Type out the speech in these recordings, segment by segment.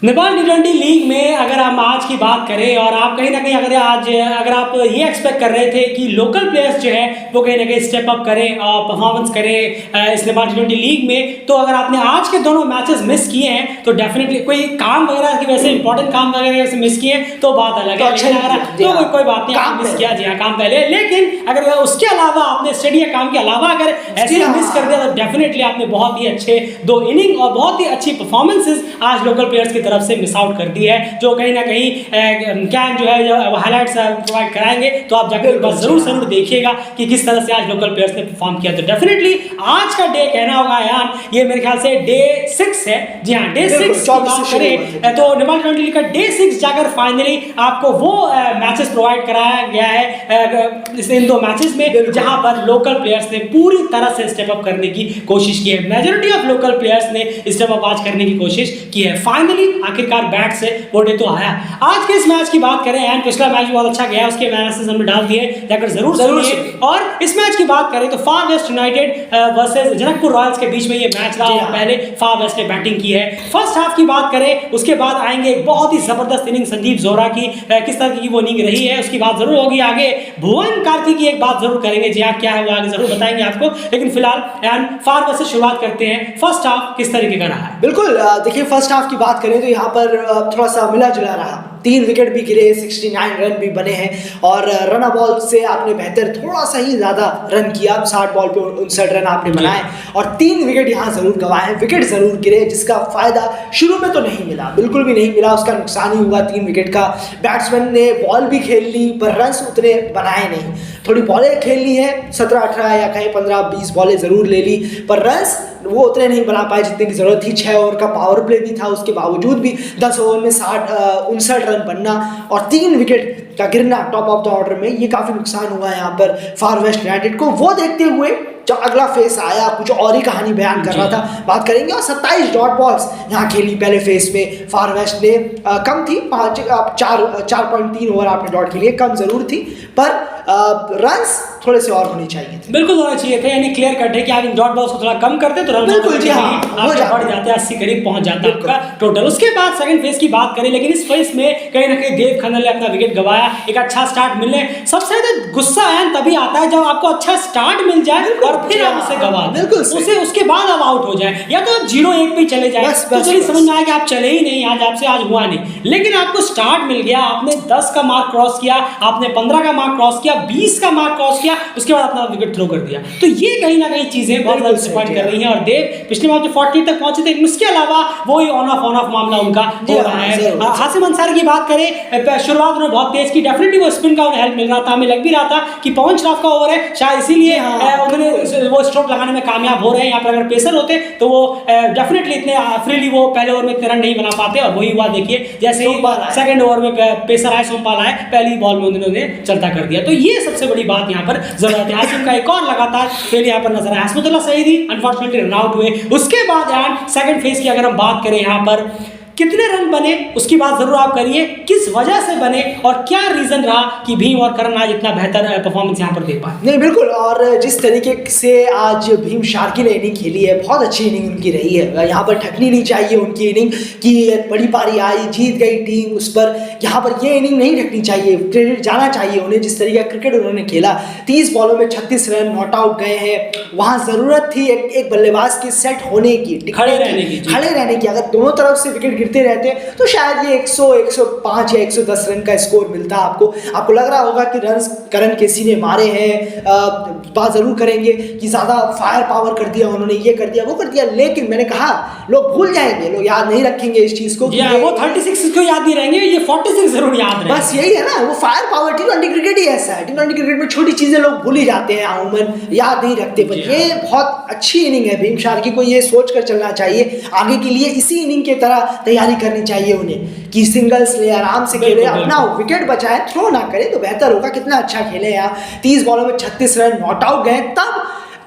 नेपाल टी20 league में अगर हम आज की बात करें और आप कहीं ना कहीं अगर आप ये एक्सपेक्ट कर रहे थे कि लोकल प्लेयर्स जो है वो कहीं ना कहीं स्टेप अप करें और परफॉर्मेंस करें इस नेपाल टी20 लीग में, तो अगर आपने आज के दोनों मैचेस मिस किए हैं तो डेफिनेटली कोई काम वगैरह की वैसे इंपॉर्टेंट काम वगैरह वैसे मिस किए तो बात अलग है। लेकिन अगर तो कोई बात नहीं, आप मिस किया जी हाँ काम पहले, लेकिन अगर उसके अलावा आपने स्टडी या काम के अलावा अगर ऐसे मिस कर दिया तो डेफिनेटली आपने बहुत ही अच्छे 2 इनिंग और बहुत ही अच्छी परफॉर्मेंसेस आज लोकल प्लेयर्स की तरफ से मिस आउट कर दी है, जो कहीं ना कहीं कैन जो है हाइलाइट्स प्रोवाइड कराएंगे तो आप जाकर बस जरूर देखिएगा कि किस तरह से आज लोकल प्लेयर्स ने परफॉर्म किया। तो डेफिनेटली आज का डे कहना होगा यार, ये मेरे ख्याल से डे 6 है। जी हाँ, डे 6 करें तो नेपाल टी20 लीग का डे 6 जाकर फाइनली आपको वो मैचेस प्रोवाइड कराया गया है इन 2 मैचेस में जहां पर लोकल प्लेयर्स ने पूरी तरह से स्टेप अप करने की कोशिश की है। मेजॉरिटी ऑफ लोकल प्लेयर्स ने स्टेप अप आज करने की कोशिश की है। फाइनली आखिरकार बैट से वो डे तो आया। आज के इस मैच की बात करें एंड पिछला मैच बहुत अच्छा गया, उसके एनालिसिस हमने डाल दिए, जाकर जरूर सुनिए। और इस मैच की बात करें तो फार west United versus Janakpur Royals के बीच में ये मैच रहा और पहले फार वेस्ट ने बैटिंग की है। फर्स्ट हाफ की बात करें, उसके बाद आएंगे एक बहुत ही जबरदस्त इनिंग संदीप जोरा की, किस तरह की वो इनिंग रही है उसकी बात जरूर होगी। आगे भुवन कार्की की एक बात जरूर करेंगे, जी हाँ क्या है वो आगे जरूर बताएंगे आपको, लेकिन फिलहाल एंड फार वेस्ट से शुरुआत करते हैं। फर्स्ट हाफ किस तरीके का रहा है? बिल्कुल, देखिए फर्स्ट हाफ की बात करें तो यहाँ पर थोड़ा सा मिला जुला रहा। 3 विकेट भी गिरे, 69 रन भी बने हैं और रन बॉल से आपने बेहतर थोड़ा सा ही ज़्यादा रन किया। 60 बॉल पे 59 रन आपने बनाए और 3 विकेट यहाँ ज़रूर गंवाए, विकेट ज़रूर गिरे, जिसका फ़ायदा शुरू में तो नहीं मिला, बिल्कुल भी नहीं मिला, उसका नुकसान ही हुआ 3 विकेट का। बैट्समैन ने बॉल भी खेल ली पर रन्स उतने बनाए नहीं। थोड़ी बॉलें खेल ली है, 17-18 या कहीं 15-20 बॉलें ज़रूर ले ली पर रन्स वो उतने नहीं बना पाए जितने की ज़रूरत थी। 6 ओवर का पावर प्ले भी था, उसके बावजूद भी 10 ओवर में 59 रन बनना और 3 विकेट का गिरना टॉप ऑफ द ऑर्डर में, ये काफ़ी नुकसान हुआ यहाँ पर फार वेस्ट यूनाइटेड को। वो देखते हुए जो अगला फेस आया कुछ और ही कहानी बयान कर रहा था, बात करेंगे। और 27 डॉट बॉल्स यहाँ खेली पहले फेस में फार वेस्ट ने, कम थी 4.3 ओवर आपने डॉट खेली, कम ज़रूर थी पर रन्स थोड़े से और होने चाहिए थे। बिल्कुल होना चाहिए थे, यानी क्लियर कट है कि आप इन डॉट बॉल्स को थोड़ा कम करते तो रन बिल्कुल जी हाँ बढ़ जाते, 80 करीब पहुंच जाता आपका टोटल। उसके बाद सेकंड फेज की बात करें, लेकिन इस फेज में कहीं ना कहीं देव खन्ना ने अपना विकेट गंवाया। एक अच्छा स्टार्ट मिलने, सबसे ज्यादा गुस्सा है तभी आता है जब आपको अच्छा स्टार्ट मिल जाए और फिर आप उसे गंवा दें, उसके बाद आप आउट हो जाए या तो आप 0-1 पे चले जाए तो चलिए समझ में आया कि आप चले ही नहीं, आज आपसे आज हुआ नहीं। लेकिन आपको स्टार्ट मिल गया, आपने 10 का मार्क क्रॉस किया, आपने 15 का मार्क क्रॉस किया, 20 का मार्क क्रॉस किया, उसके बाद अपना विकेट थ्रो कर दिया। तो ये कहीं ना कहीं चीजें बहुत ज्यादा डिसअपॉइंट कर रही हैं और देव पिछले मैच में 40 तक पहुंचे थे, उसके अलावा वो ही ऑन ऑफ मामला उनका हो रहा है। हासिम अंसारी की बात करें, शुरुआत उन्होंने बहुत तेज की, डेफिनेटली वो स्पिन का उन्हें हेल्प मिल रहा था, हमें लग भी रहा था कि पवन श्राफ का ओवर है, शायद इसीलिए उन्होंने वो स्ट्रोक लगाने में कामयाब हो रहे हैं। यहाँ पर अगर पेसर होते तो वो डेफिनेटली इतने फ्रीली वो पहले ओवर में इतने रन नहीं बना पाते और वही हुआ। देखिए जैसे ही सेकंड ओवर में पेसर आए, सोमपाल आए, पहली बॉल में उन्होंने चलता कर दिया। तो ये सबसे बड़ी बात यहाँ पर जरूरत है। हासिम का एक और लगातार फेल यहाँ पर नजर आया। हस्मतुल्लाह सईदी अनफॉर्चुनेटली रन आउट हुए। उसके बाद एंड सेकंड फेज की अगर हम बात करें, यहाँ पर कितने रन बने उसकी बात जरूर आप करिए, किस वजह से बने और क्या रीजन रहा कि भीम और करण आज इतना बेहतर परफॉर्मेंस यहाँ पर दे पाए। नहीं बिल्कुल, और जिस तरीके से आज भीम शार्की ने इनिंग खेली है, बहुत अच्छी इनिंग उनकी रही है। यहाँ पर ठकनी नहीं चाहिए उनकी इनिंग की, बड़ी पारी आई, जीत गई टीम, उस पर यहाँ पर ये इनिंग नहीं रखनी चाहिए, क्रेडिट जाना चाहिए उन्हें जिस तरीके का क्रिकेट उन्होंने खेला। 30 बॉलों में 36 रन नॉट आउट गए हैं। वहाँ ज़रूरत थी एक बल्लेबाज की सेट होने की, खड़े रहने की। अगर दोनों तरफ से विकेट गिरते रहते तो शायद ये 100, 105 या 110 रन का स्कोर मिलता। आपको लग रहा होगा कि रन करण केसी ने मारे हैं, बात जरूर करेंगे कि ज़्यादा फायर पावर कर दिया उन्होंने, ये कर दिया वो कर दिया, लेकिन मैंने कहा लोग भूल जाएंगे, लोग याद नहीं रखेंगे इस चीज़ को। वो 36 को याद नहीं रहेंगे, ये 46 जरूर याद रहेंगे। बस यही है ना, वो फायर पावर। टी20 क्रिकेट ही ऐसा है, टी20 क्रिकेट में छोटी चीज़ें लोग भूल ही जाते हैं, अमूमन याद नहीं रखते। पर ये बहुत अच्छी इनिंग है, भीम शार्की को ये सोच कर चलना चाहिए आगे के लिए, इसी इनिंग की तरह तैयारी करनी चाहिए उन्हें कि सिंगल्स ले, आराम से खेले, अपना विकेट बचाए, थ्रो ना करे तो बेहतर होगा। कितना अच्छा खेले यहाँ, 30 बॉलों में 36 रन नॉट आउट गए।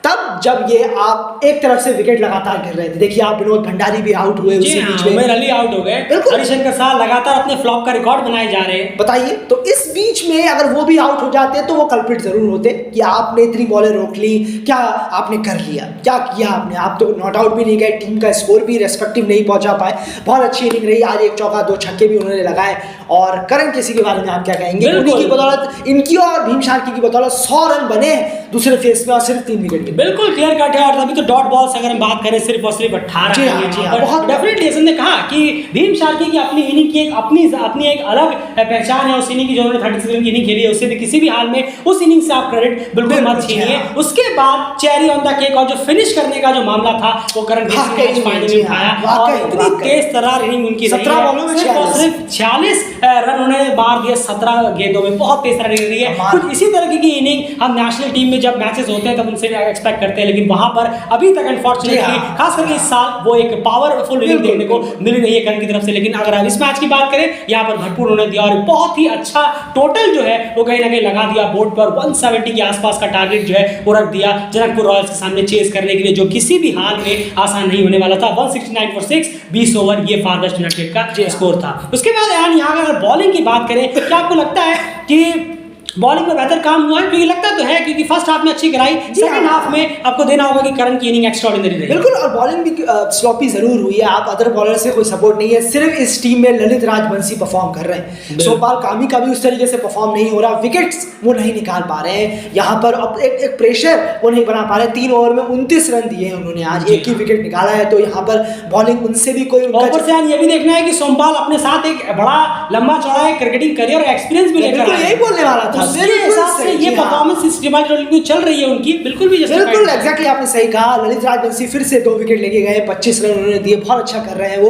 तब जब ये आप एक तरफ से विकेट लगातार गिर रहे थे। देखिए आप विनोद भंडारी भी आउट हुए उसी बीच में, उमेर अली आउट हो गए, हरिशंकर साह लगातार अपने फ्लॉप का रिकॉर्ड बनाए जा रहे हैं। बताइए, तो इस बीच में अगर वो भी आउट हो जाते तो वो कल्प्रिट जरूर होते कि आपने इतनी बॉलें रोक ली, क्या आपने कर लिया, क्या किया आपने। आप तो नॉट आउट भी नहीं गए, टीम का स्कोर भी रेस्पेक्टिव नहीं पहुंचा पाए। बहुत अच्छी इनिंग रही आज, 1 चौका 2 छक्के भी उन्होंने लगाए। और करण केसी के बारे में आप क्या कहेंगे? उन्हीं की बदौलत, इनकी और भीम शार्की की बदौलत 100 रन बने दूसरे फेस में और सिर्फ 3 विकेट गिरे। बिल्कुल क्लियर कट है। और अभी तो डॉट बॉल्स अगर हम बात करें सिर्फ और सिर्फ 18 है। डेफिनेटली ऐसे ने कहा कि भीम शार्की की अपनी इनिंग की अपनी एक अलग पहचान है। उस इनिंग की जो उन्होंने 36 रन की इनिंग खेली है, उससे भी किसी भी हाल में उस इनिंग से आप क्रेडिट बिल्कुल मत छीनिए। उसके बाद चेरी ऑन द केक और जो फिनिश करने का जो मामला था वो करण केसी ने फाइनली उठाया। और इतनी तेज तर्रार इनिंग उनकी 17 बॉलों में सिर्फ 46 रन उन्होंने मार दिए 17 गेंदों में। बहुत तेज तर्रार रही है। कुछ इसी तरह की इनिंग हम नेशनल टीम में जब मैचेस होते हैं तब उनसे एक्सपेक्ट करते हैं, लेकिन वहां पर अभी तक अनफॉर्चुनेटली खास करके इस साल वो एक पावरफुल इनिंग देखने को मिल रही है करण की तरफ से। लेकिन अगर हम इस मैच की बात करें, यहाँ पर भरपूर उन्होंने दिया और बहुत ही अच्छा टोटल जो है वो कहीं ना कहीं लगा दिया बोर्ड पर। 170 के आसपास का टारगेट जो है वो रख दिया जनकपुर रॉयल्स के सामने चेस करने के लिए, जो किसी भी हाल में आसान नहीं होने वाला था। 169 फॉर 6, 20 ओवर ये फार वेस्ट यूनाइटेड का स्कोर था। उसके बाद यहाँ अगर बॉलिंग की बात करें, क्या आपको लगता है कि बॉलिंग में बेहतर काम हुआ है? क्योंकि लगता तो है क्योंकि फर्स्ट हाफ में अच्छी कराई, सेकंड हाफ में आपको देना होगा कि करण की इनिंग एक्स्ट्राऑर्डिनरी रही। बिल्कुल, और बॉलिंग भी स्लॉपी जरूर हुई है। आप अदर बॉलर से कोई सपोर्ट नहीं है, सिर्फ इस टीम में ललित राजवंशी परफॉर्म कर रहे हैं। सोमपाल कामी का भी उस तरीके से परफॉर्म नहीं हो रहा, विकेट्स वो नहीं निकाल पा रहे हैं। यहाँ पर अब एक प्रेशर वो नहीं बना पा रहे। 3 ओवर में 29 रन दिए हैं उन्होंने, आज एक ही विकेट निकाला है। तो यहाँ पर बॉलिंग उनसे भी कोई ऊपर से ये भी देखना है कि सोमपाल अपने साथ एक बड़ा लंबा चौड़ा क्रिकेटिंग करियर और एक्सपीरियंस भी लेकर आया है। यही बोलने वाला था, ये परफॉर्मेंस इस टीम चल रही है उनकी बिल्कुल भी बिल्कुल एग्जैक्टली आपने सही कहा। ललित राजवंशी फिर से 2 विकेट लेके गए, 25 रन उन्होंने दिए, बहुत अच्छा कर रहे हैं वो।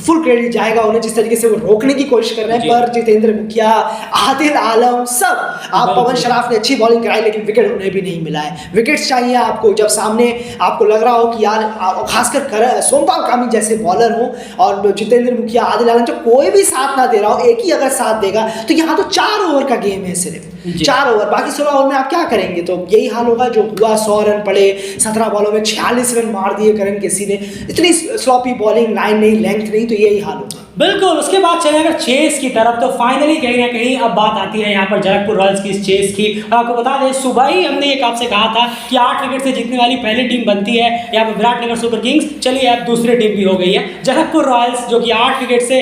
फुल क्रेडिट जाएगा उन्हें जिस तरीके से वो रोकने की कोशिश कर रहे हैं। पर जितेंद्र मुखिया, आदिल आलम सब, आप पवन शराफ ने अच्छी बॉलिंग कराई लेकिन विकेट उन्हें भी नहीं मिला है। विकेट्स चाहिए आपको जब सामने आपको लग रहा हो कि यार, खासकर सोमपाल कामी जैसे बॉलर हो और जितेंद्र मुखिया, आदिल आलम, जो कोई भी साथ ना दे रहा हो, एक ही अगर साथ देगा तो यहाँ तो 4 ओवर का गेम है, सिर्फ 4 ओवर, बाकी 16 ओवर में आप क्या करेंगे? तो यही हाल होगा जो हुआ। 100 रन पड़े, 17 बॉलों में 46 रन मार दिए करण केसी ने। इतनी स्लॉपी बॉलिंग, लाइन नहीं, लेंथ नहीं, तो यही हाल होगा। बिल्कुल। उसके बाद चले अगर चेस की तरफ, तो फाइनली कहीं ना कहीं अब बात आती है यहाँ पर जनकपुर रॉयल्स की इस चेस की। आपको बता दें सुबह ही हमने एक आपसे कहा था कि 8 विकेट से जीतने वाली पहली टीम बनती है यहाँ पर विराटनगर सुपर किंग्स। चलिए अब दूसरी टीम भी हो गई है जनकपुर रॉयल्स, जो कि 8 विकेट से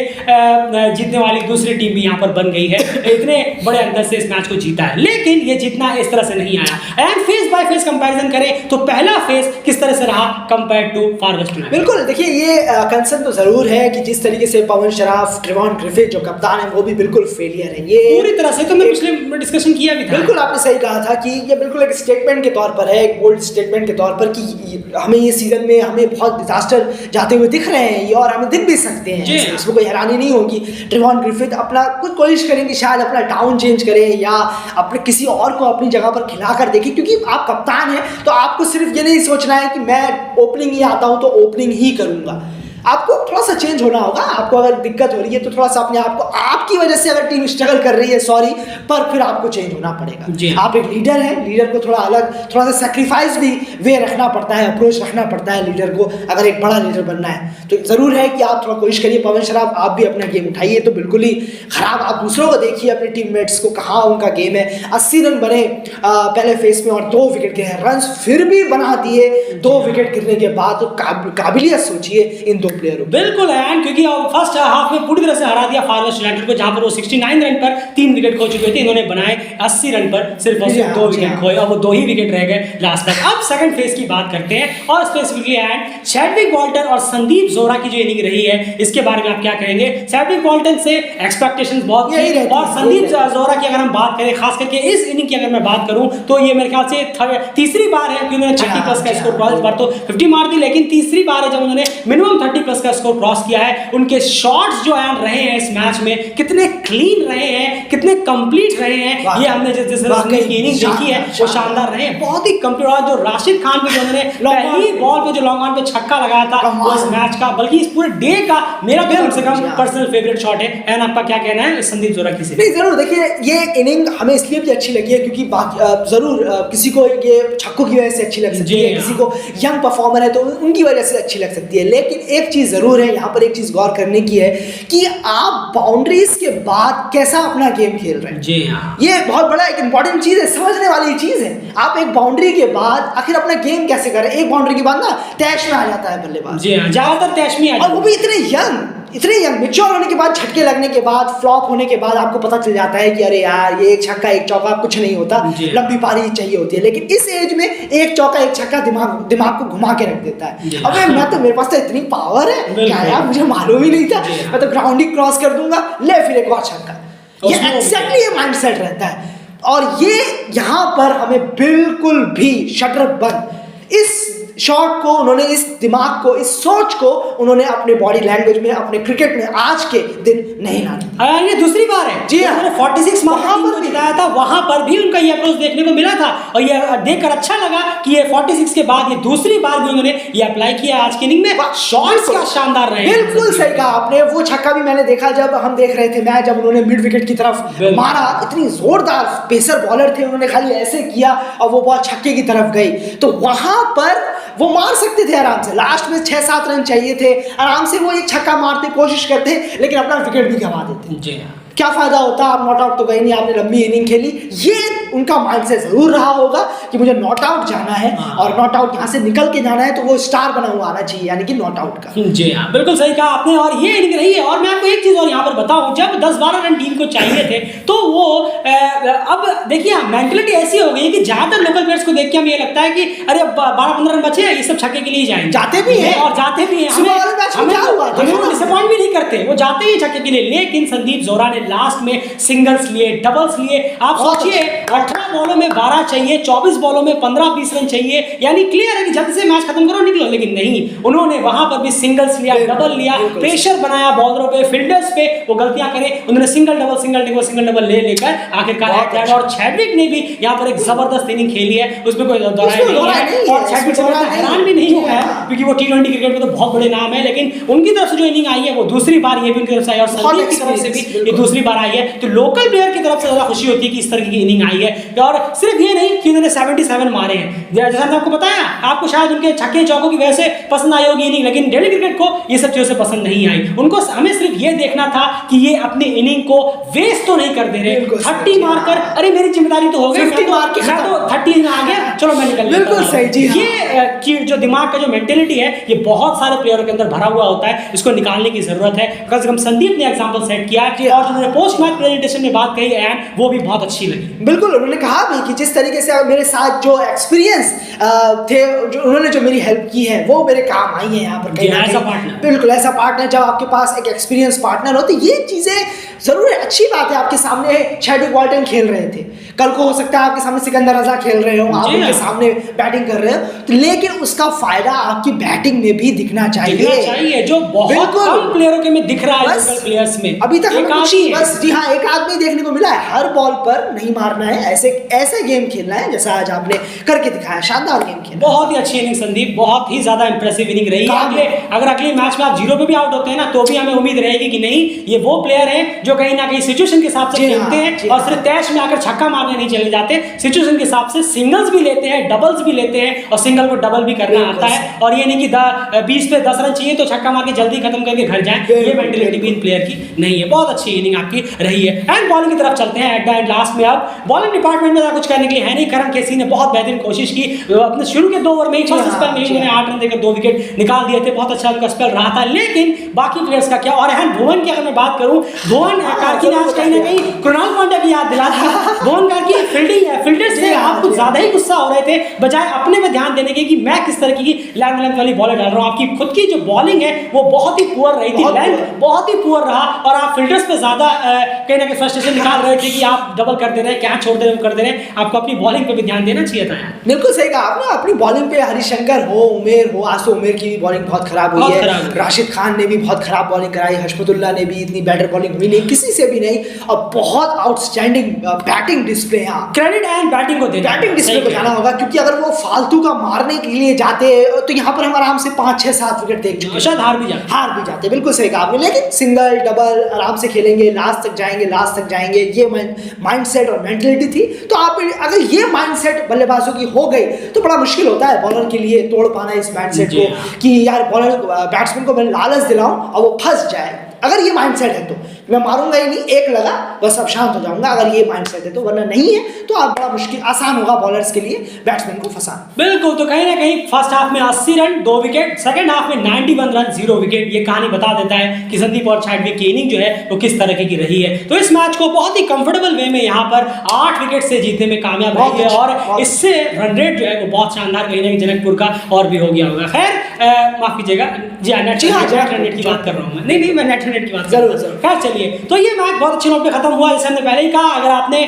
जीतने वाली दूसरी टीम भी यहाँ पर बन गई है। इतने बड़े अंतर से इस मैच को जीता है, लेकिन ये जीतना इस तरह से नहीं आया। And phase by phase comparison करें तो पहला फेस किस तरह से रहा compare to far west united? बिल्कुल, देखिए ये कंसर्न तो जरूर है कि जिस तरीके से पवन शराफ, ट्रेवॉन ग्रिफिथ जो कप्तान है वो भी बिल्कुल फेलियर है। ये पूरी तरह से, तो मैं पिछले डिस्कशन किया भी था। बिल्कुल आपने सही कहा था कि ये बिल्कुल एक स्टेटमेंट के तौर पर है, एक बोल्ड स्टेटमेंट के तौर पर कि हमें ये सीजन में हमें बहुत डिजास्टर जाते हुए दिख रहे हैं ये, और हमें दिख भी सकते हैं, इसमें कोई हैरानी नहीं होगी। ट्रेवॉन ग्रिफिथ अपना कुछ कोशिश करेंगे, शायद अपना टाउन चेंज करें या अपने किसी और को अपनी जगह पर खिला कर देखें, क्योंकि आप कप्तान हैं तो आपको सिर्फ ये नहीं सोचना है कि मैं ओपनिंग ही आता हूं तो ओपनिंग ही करूंगा। आपको थोड़ा सा चेंज होना होगा। आपको अगर दिक्कत हो रही है तो थोड़ा सा अपने आप को, आपकी वजह से अगर टीम स्ट्रगल कर रही है, सॉरी, पर फिर आपको चेंज होना पड़ेगा। आप एक लीडर हैं, लीडर को थोड़ा अलग, थोड़ा सा सेक्रीफाइस भी वे रखना पड़ता है, अप्रोच रखना पड़ता है लीडर को, अगर एक बड़ा लीडर बनना है तो जरूर है कि आप थोड़ा कोशिश करिए। पवन शराफ आप भी अपना गेम उठाइए, तो बिल्कुल ही खराब आप दूसरों को देखिए, अपने टीममेट्स को, कहाँ उनका गेम है। 80 रन बने पहले फेस में और 2 विकेट गिरे, रन फिर भी बना दिए 2 विकेट गिरने के बाद। तो काबिलियत सोचिए इन 2 प्लेयरों। बिल्कुल है, क्योंकि फर्स्ट हाफ में पूरी तरह से हरा दिया फार वेस्ट यूनाइटेड को, जहां पर वो 69 रन पर 3 विकेट खो चुके थे। इन्होंने बनाए 80 रन पर सिर्फ 2 विकेट खोए और वो 2 ही विकेट रह गए लास्ट तक। अब सेकंड फेज की बात करते हैं और स्पेसिफिकली एंड चैडविक बॉल्टन और संदीप जोरा की जो इनिंग रही है इसके बारे में आप क्या कहेंगे? चैडविक बॉल्टन से एक्सपेक्टेशंस बहुत थी, और संदीप जोरा की अगर हम बात करें, खास करके इस इनिंग की अगर मैं बात करूं तो ये मेरे ख्याल से तीसरी बार है कि उन्होंने 30+ का स्कोर, बार तो 50 मार दी, लेकिन तीसरी बार है जब उन्होंने मिनिमम 30 220+ का स्कोर क्रॉस किया है। उनके शॉट्स जो हैं रहे हैं इस मैच में कितने क्लीन रहे हैं, कितने कंप्लीट रहे हैं, ये हमने जिस इनिंग देखी है वो शानदार रहे हैं, बहुत ही कंप्लीट। और जो राशिद खान पे जो उन्होंने पहली बॉल पे जो लॉन्ग ऑन पे छक्का लगाया था वो इस मैच का, बल्कि इस पूरे डे का मेरा तो कम से कम पर्सनल फेवरेट शॉट है। एंड आपका क्या कहना है संदीप जोराकी से? नहीं, जरूर देखिए, ये इनिंग हमें इसलिए भी अच्छी लगी है क्योंकि जरूर किसी को ये छक्कों की वजह से अच्छी लग सकती है, किसी को यंग परफॉर्मर है तो उनकी वजह से अच्छी लग सकती है, लेकिन एक चीज जरूर है, यहाँ पर एक चीज गौर करने की है कि आप बाउंड्रीज के बाद कैसा अपना गेम खेल रहे हैं। जी हाँ, ये बहुत बड़ा एक इंपॉर्टेंट चीज है, समझने वाली चीज है। आप एक बाउंड्री के बाद आखिर अपना गेम कैसे कर रहे हैं। एक बाउंड्री के बाद ना तैश में आ जाता है बल्लेबाज। जी हाँ, ज्यादातर तैश में आ जाता है, और वो भी इतने यंग मैच्योर होने के बाद, झटके लगने के बाद, फ्लॉप होने के बाद आपको पता चल जाता है कि अरे यार ये एक छक्का एक चौका कुछ नहीं होता, लंबी पारी चाहिए होती है। लेकिन इस एज में एक चौका एक छक्का दिमाग को घुमा के रख देता है। अबे मेरे पास तो इतनी पावर है क्या यार, मुझे मालूम ही नहीं था, मैं तो ग्राउंड ही क्रॉस कर दूंगा, ले फिर एक और छक्का। ये एग्जैक्टली ये माइंडसेट रहता है। और ये यहाँ पर हमें बिल्कुल भी शटर बंद, इस शॉट को उन्होंने, इस दिमाग को, इस सोच को उन्होंने अपने बॉडी लैंग्वेज में, अपने क्रिकेट में आज के दिन नहीं लाना। ये दूसरी बार है जी हाँ, 46 वहां पर जिताया था, वहां पर भी उनका ये अप्रोच देखने को मिला था और ये देखकर अच्छा लगा कि ये 46 के बाद ये दूसरी बार भी उन्होंने ये अप्लाई किया आज की इनिंग में। शॉट्स क्या शानदार रहे, बिल्कुल सही कहा आपने। वो छक्का भी मैंने देखा जब हम देख रहे थे मैच, जब उन्होंने मिड विकेट की तरफ मारा, इतनी जोरदार पेसर बॉलर थे, उन्होंने खाली ऐसे किया और वो बॉल छक्के की तरफ गई, तो वहां पर वो मार सकते थे आराम से। लास्ट में 6-7 रन चाहिए थे, आराम से वो एक छक्का मारते, कोशिश करते, लेकिन अपना विकेट भी गंवा देते। जी हाँ, क्या फायदा होता, आप नॉट आउट तो गए नहीं, आपने लंबी इनिंग खेली। ये उनका माइंडसेट जरूर रहा होगा कि मुझे नॉट आउट जाना है और नॉट आउट यहाँ से निकल के जाना है, तो वो स्टार बना हुआ आना चाहिए, यानी कि नॉट आउट का। जी हाँ, बिल्कुल सही कहा आपने। और ये इनिंग रही है। और मैं आपको एक चीज और यहाँ पर बताऊं, जब 10-12 रन टीम को चाहिए थे तो वो अब देखिए मेंटलिटी ऐसी हो गई कि ज्यादातर लोकल प्लेयर्स को देख के हमें ये लगता है कि अरे 12-15 रन बचे हैं, ये सब छक्के के लिए जाएंगे, जाते भी हैं और जाते भी हैं, हमें डिसअपॉइंट भी नहीं करते, वो जाते ही छक्के के लिए। लेकिन संदीप जोरा ने लास्ट में सिंगल्स लिए, डबल्स लिए। आप सोचिए 18 बॉलों में 12 चाहिए, 24 बॉलों में 15-20 रन चाहिए, यानी क्लियर है कि जल्द से मैच खत्म करो, निकलो। लेकिन नहीं, उन्होंने वहां पर भी सिंगल्स लिया, डबल लिया, प्रेशर बनाया बॉलरों पे, फील्डर्स पे, वो गलतियां करे, उन्होंने सिंगल डबल ले लेकर आखिरकार। और चैडविक ने भी यहाँ पर एक जबरदस्त इनिंग खेली है, उसमें कोई दोहराई नहीं है। और चैडविक से हैरान भी नहीं हुआ है क्योंकि वो T20 क्रिकेट में तो बहुत बड़े नाम है, लेकिन उनकी तरफ से जो इनिंग आई है वो दूसरी बार ये भी उनकी तरफ से आई, और संदीप की तरफ से भी ये दूसरी बार आई है। तो लोकल प्लेयर की तरफ से ज्यादा खुशी होती है कि इस तरह की इनिंग आई है। और सिर्फ ये नहीं कि उन्होंने 77 मारे हैं, जैसा मैंने आपको बताया, आपको शायद उनके छक्के चौकों की वजह से पसंद आई होगी इनिंग, लेकिन दिल्ली क्रिकेट को ये सब चीजें पसंद नहीं आई। उनको हमें सिर्फ ये देखना था कि ये अपनी इनिंग को वेस्ट तो नहीं कर दे रहे। 30 मारकर अरे मेरी जिम्मेदारी तो हो गई, 50 मार के मैं तो 30 में आ गया, चलो मैं निकल, बिल्कुल सही जी। ये कि जो दिमाग का जो मेंटेलिटी है ये बहुत सारे प्लेयरों के अंदर भरा हुआ होता है, इसको निकालने की जरूरत है। कम से कम संदीप ने एग्जांपल सेट किया और जो पोस्ट मैच प्रेजेंटेशन में बात कही है वो भी बहुत अच्छी लगी। बिल्कुल, उन्होंने कहा भी कि जिस तरीके से मेरे साथ जो एक्सपीरियंस थे, जो उन्होंने जो मेरी हेल्प की है वो मेरे काम आई है यहाँ पर कहीं ना कहीं। बिल्कुल ऐसा पार्टनर, जब आपके पास एक एक्सपीरियंस पार्टनर हो तो ये चीजें जरूर है। अच्छी बात है, आपके सामने चैडविक बॉल्टन खेल रहे थे, कल को हो सकता है आपके सामने सिकंदर रजा खेल रहे हो, आप उनके सामने बैटिंग कर रहे हो, तो लेकिन उसका फायदा आपकी बैटिंग में भी दिखना चाहिए, जो बहुत कम प्लेयरों के में दिख रहा है लोकल प्लेयर्स में। अभी तक बस जी हाँ, एक आदमी देखने को मिला है। हर बॉल पर नहीं मारना है, ऐसे गेम खेलना है जैसा आज आपने करके दिखाया, शानदार गेम खेला। बहुत ही अच्छी इनिंग संदीप, बहुत ही ज्यादा इंप्रेसिव इनिंग रही है। अगर अगले मैच में आप 0 पे भी आउट होते हैं ना तो भी हमें उम्मीद रहेगी कि नहीं, ये वो प्लेयर है जो कहीं ना कहीं सिचुएशन के हिसाब से खेलते हैं और सिर्फ तैश में आकर छक्का मारने नहीं चले जाते, सिचुएशन के हिसाब से सिंगल्स भी लेते हैं, डबल्स भी लेते हैं और सिंगल को डबल भी करना आता है। और ये नहीं कि 20 पे 10 रन चाहिए तो छक्का मार के जल्दी खत्म करके घर जाएं, ये मेंटलिटी भी इन प्लेयर की नहीं है। बहुत अच्छी इनिंग आपकी रही है। एंड बॉलिंग की तरफ चलते हैं एट द एंड लास्ट में। अब बॉलिंग डिपार्टमेंट में कुछ करने के लिए है नहीं। करण केसी ने बहुत बेहतरीन कोशिश की, अपने शुरू के 2 ओवर में ही फर्स्ट स्पेल में उन्होंने 8 रन देकर 2 विकेट निकाल दिए थे, बहुत अच्छा उनका स्पेल रहा था। लेकिन बाकी प्लेयर्स का क्या, और भुवन की अगर मैं बात करूं, भुवन कार्की ने आज कहीं ना कहीं कृणाल पांड्या की याद दिला दी। भुवन प्रकार की फील्डिंग है, फील्डर से आप कुछ ज्यादा ही गुस्सा हो रहे थे बजाय अपने में ध्यान देने के कि मैं किस तरह की लेंथ वाली बॉल डाल रहा हूँ। आपकी खुद की जो बॉलिंग है वो बहुत ही पुअर रही थी, लेंथ बहुत ही पुअर रहा और आप फील्डर्स पे ज्यादा कहीं ना कहीं फ्रस्ट्रेशन निकाल रहे थे कि आप डबल कर दे रहे हैं, कैच छोड़ दे रहे कर दे रहे। आपको अपनी बॉलिंग पे भी ध्यान देना चाहिए था यार। बिल्कुल सही कहा आपने, अपनी बॉलिंग पे हरिशंकर हो, उमेर हो, आज तो उमेर की भी बॉलिंग बहुत खराब हुई है, राशिद खान ने भी बहुत खराब बॉलिंग कराई, हशमतुल्लाह ने भी इतनी बेटर बॉलिंग हुई नहीं, किसी से भी नहीं, और बहुत आउटस्टैंडिंग बैटिंग डिस्प्ले है। क्रेडिट एंड बैटिंग को देना, बैटिंग डिस्प्ले को जाना होगा, क्योंकि अगर वो फालतू का मारने के लिए जाते तो यहाँ पर हम आराम से 5-6-7 विकेट देख चुके, शायद हार भी जाते। बिल्कुल सही कहा आपने, लेकिन सिंगल डबल आराम से खेलेंगे, लास्ट तक जाएंगे, ये माइंडसेट और मेंटलिटी थी। तो आप अगर ये माइंडसेट बल्लेबाजों की हो गई तो बड़ा मुश्किल होता है बॉलर के लिए तोड़ पाना इस माइंडसेट को, कि यार बॉलर बैट्समैन को मैं लालच दिलाऊं और वो फंस जाए। अगर ये माइंडसेट है तो मैं मारूंगा ही नहीं, एक लगा बस अब शांत हो जाऊंगा, अगर ये माइंडसेट है तो, वरना नहीं है तो आप बड़ा मुश्किल, आसान होगा बॉलर्स के लिए बैट्समैन को फंसाना। बिल्कुल, तो कहीं ना कहीं फर्स्ट हाफ में 80 रन 2 विकेट, सेकंड हाफ में 91 रन 0 विकेट। ये कहानी बता देता है कि संदीप और चैडविक की इनिंग जो है वो किस तरीके की रही है। तो इस मैच को बहुत ही कंफर्टेबल वे में यहाँ पर 8 विकेट से जीतने में कामयाब रही है और इससे रन रेट जो है वो बहुत शानदार कहीं ना कहीं जनकपुर का और भी हो गया होगा। खैर माफ कीजिएगा जी, नेट रन रेट की बात कर रहा हूँ मैं, नहीं मैं नेट रन रेट की बात जरूर। खैर चलिए, तो ये मैच बहुत अच्छे नोट पे खत्म हुआ। जैसे हमने पहले ही कहा, अगर आपने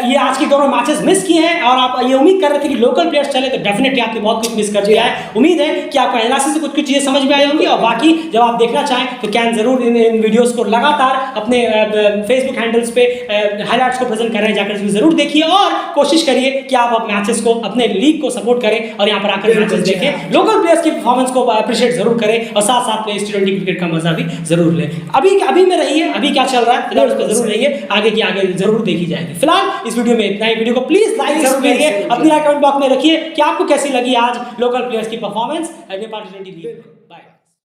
ये आज के दोनों मैचेस मिस किए हैं और आप ये उम्मीद कर रहे थे कि लोकल प्लेयर्स चले, तो डेफिनेटली आपने बहुत कुछ मिस कर दिया है। उम्मीद है कि आपको एनालिसिस से कुछ चीजें समझ में आई होंगी और बाकी जब आप देखना चाहें तो कैन जरूर इन वीडियोस को लगातार अपने फेसबुक हैंडल्स पे हाईलाइट्स को प्रेजेंट कर रहे हैं, जाकर इसमें जरूर देखिए और कोशिश करिए कि आप मैचेस को, अपने लीग को सपोर्ट करें और यहाँ पर आकर मैचेस देखें, लोकल प्लेयर्स की परफॉर्मेंस को अप्रिशिएट जरूर करें और साथ साथ में T20 क्रिकेट का मजा भी जरूर लें। अभी में रहिए, अभी क्या चल रहा है फिलहाल उस पर जरूर रहिए, आगे जरूर देखी जाएगी। फिलहाल इस वीडियो में इतना ही। वीडियो को प्लीज लाइक जरूर करिए, अपनी राय कमेंट बॉक्स में रखिए कि आपको कैसी लगी आज लोकल प्लेयर्स की परफॉर्मेंस नेपाल T20 लीग।